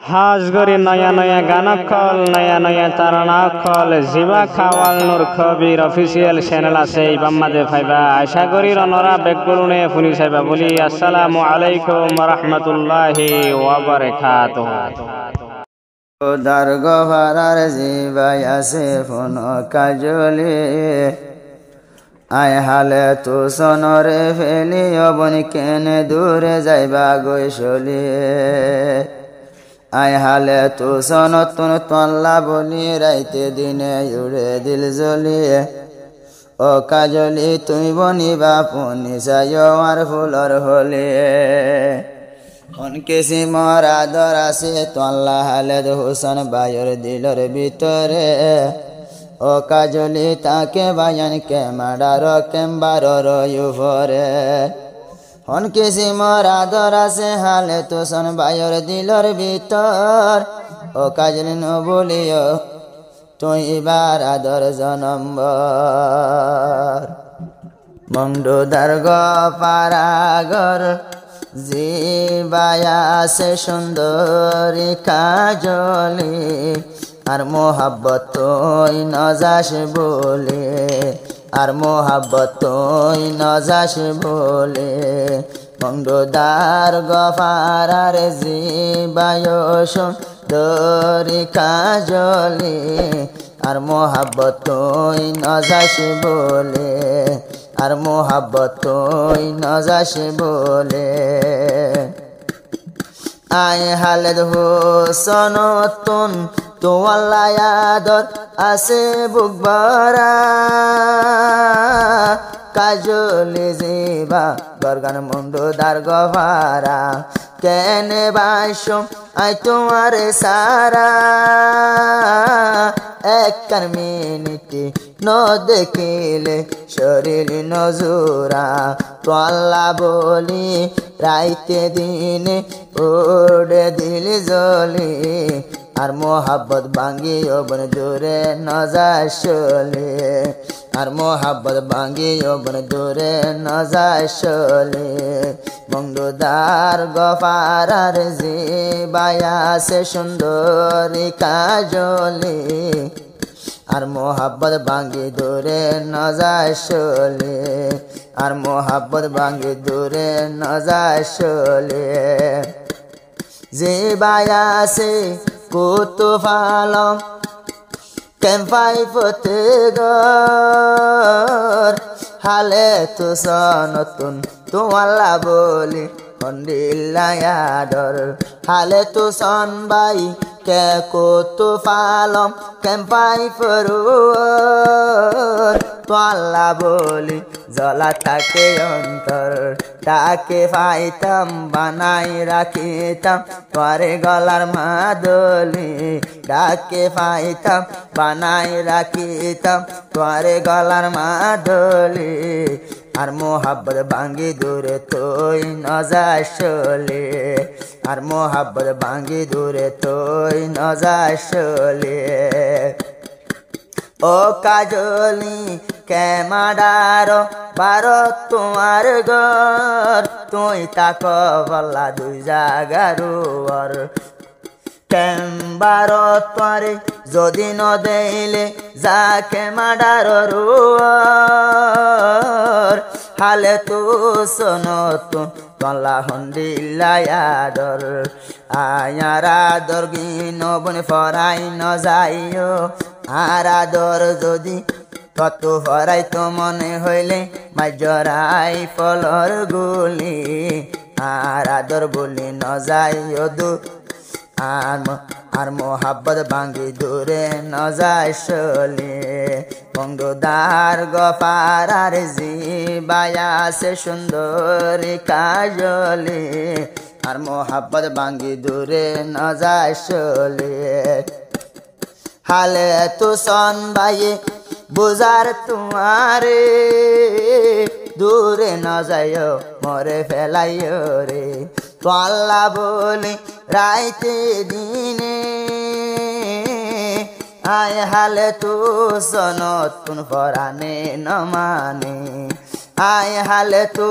হাজ গরি নয়া নয়া গান কল নয়া নয়া তারানা কল জিবা খাওয়াল নূর খবির অফিসিয়াল চ্যানেল আছে ইবাম্মাদে ফাইবা আশা করি রনরা বেকগুলুনে ফুনি সাইবা বলি আসসালামু আলাইকুম ওয়া রাহমাতুল্লাহি ওয়া বারাকাতুহু। দারগো ভারার জিবাই আছে ফোন কাজলি আয় হালে তু সনরে ফেলি অবন কেনে দূরে যাইবা গৈসলি আয় হালে তু সনতুন তল্লা বলি রাইতে দিনে উড়ে দিল জ্বলিয়ে ও কাজলি তুই বনিবা পুনি চাই আর ফুলর হলিয়ে অনকেসি মরা দরাসে তল্লা হালে হুসন বায়ুর দিলর ভিতরে ও কাজলি তাকে বায়ান কেমাডার কেম্বার রয়ুভরে অনকেসি মরা দরাসে হালে তুসন বায়ুর দিলর ভিতর ও কাজলি ন বলিও তুই এবার আদর জনম্বর মন্ডু দার্গ পারাগর জিবায়া সে সুন্দরী কাজলি আর মোহাব্বত তুই নজাস বলে আর মোহাব্বত তুই নজাস বলে মন্ডুদার গফারার জিবায় সুন্দরী কাজলি আর মোহাব্বত তুই নজাস বলে আর মোহাব্বত তুই নজাস বলে আয় হালেদ হোসনতুন তো আল্লাহ আদর আছে বুকবরা কাজলি জিবা গরগান মুন্ডু দার গভারা কেনে বাইসম আই তোমার সারা এক মিনিটি ন দেখিলে শরীর নজুরা তো আল্লাহ বলি রাইতে দিনে ওড়ে দিল জলি আর মোহাব্বত ভাঙ্গি ওবন দূরে নজাসলে আর মোহাব্বত ভাঙ্গি ওবন দূরে নজাসলে মঙ্গদার গফারার জিবায়া সে সুন্দরী কাজলি আর মোহাব্বত ভাঙ্গি দূরে নজাসলে আর মোহাব্বত ভাঙ্গি দূরে নজাসলে জিবায়া সে কুতু ফালম কেম্পাই ফতে গর হালে তু সনতুন তোমাল্লা বলি কন্ডিল্লায়াদর হালে তু সন বাই কে কুতু ফালম কেম্পাই ফরুর তোয়াল্লা বলি জলা থাকে অন্তর তাকে ফাইতাম বানাই রাখিতাম তোরে গলার মাদলি ডাকে ফাইতাম বানাই রাখিতাম তোরে গলার মাদলি আর মোহাব্বত ভাঙ্গি দূরে তুই নজাসলে আর মোহাব্বত ভাঙ্গি দূরে তুই নজাসলে ও কাজলি কেমাডার বারো তোমার ঘর তুই তাক বল্লা দুই জাগার কেম্বার তোরে যদি ন দেইলে যা কেমাডার হালে তু সনতুন তল্লা হন্দিল্লায়াদর আয়ার আদর গিন বনে ফরাই ন যাইও আর আদর যদি কত ফরাই তো মনে হইলে মাজরাই ফলর গুলি আর আদর বলি ন যাইও দু আর মোহাব্বত ভাঙ্গি দূরে নজাসলে মঙ্গদার গফারার জিবায়া সে সুন্দরী কাজলি আর মোহাব্বত ভাঙ্গি দূরে নজাসলে হালে তু সন ভাইয়ে বুঝার তোমারে দূরে ন যাইও মরে ফেলাইও রে তো আল্লাহ বলি রাইতে দিনে আয় হালে তু সনতুন ফরানে ন মানে আয় হালে তু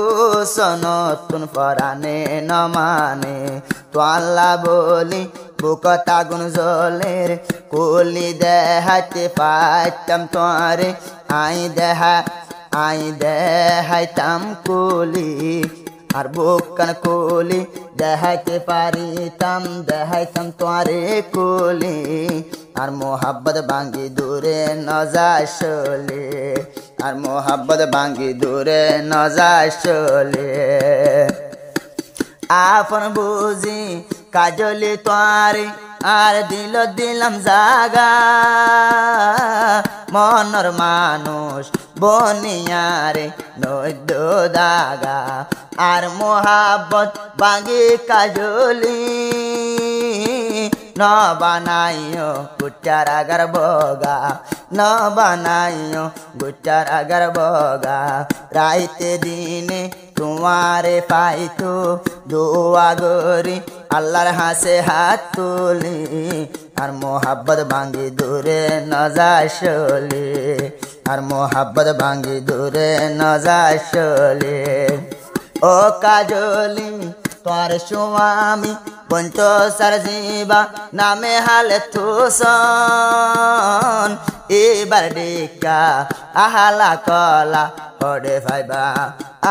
সনতুন ফরানে ন মানে তো আল্লাহ বলি বুকত আগুন জ্বলের কলি দেহাইতে পাইতাম তোরে আই দেহাইতাম কলি আর বুকান কলি দেখাইতে পারিতাম তোরে কলি আর মোহাব্বত ভাঙ্গি দূরে ন যাসলে আর মোহাব্বত ভাঙ্গি দূরে ন যাসলে আপন বুঝি কাজলি তোরে আর দিলাম জাগা মনর মানুষ বনিয়ারে নৈদ্য দাগা আর মোহাব্বত ভাঙ্গি কাজলি ন বানাইও গুচ্চার আগার বগা ন বানাইও গুচ্চার আগার বগা রাইতে দিনে তোমারে পাইতো দোয়া গরি আল্লাহর হাসে হাত তুলি আর মোহাব্বত ভাঙ্গি দূরে ন যাসলে আর মোহাব্বত ভাঙ্গি দূরে ন যাসলে ও কাজলি তোর স্বামী পঞ্চসার জীবা নামে হালে তুসন এবার ডেকা আহালা কলা হডে পাইবা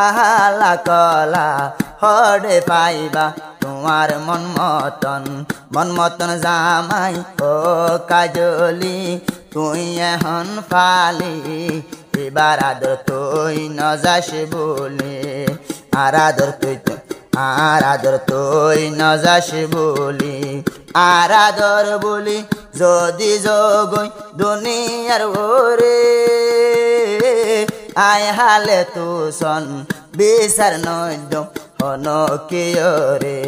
আহালা কলা হডে পাইবা তোমার মন মতন জামাই ও কাজলি তুই এখন পালি এবার আদর তুই ন যাস বলে আর আদর তুই ন যাস বলি আর আদর বলি যদি জগই দুনিয়ার ওরে আয় হালে তুসন বিচার নৈদ্য অনকিয়রে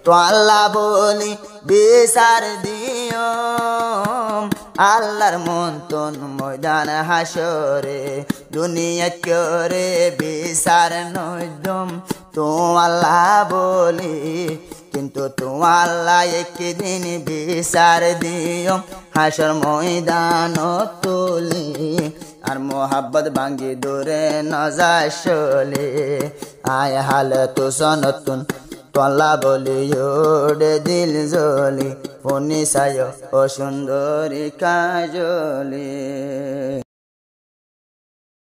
তো আল্লাহ বলি বিচার দিও আল্লাহর মন্তন ময়দান হাসরে দুনিয়া করে বিচার নৈদম তো আল্লাহ বলি কিন্তু তো আল্লাহ একদিন বিচার দিও হাসর ময়দান তুলি আর মোহাব্বত ভাঙ্গি দূরে ন যাসলে আয় হাল তো সনতুন তোলা বলি ওড়ে দিল জলি ফোনি সায় ও সুন্দরী কাজলি।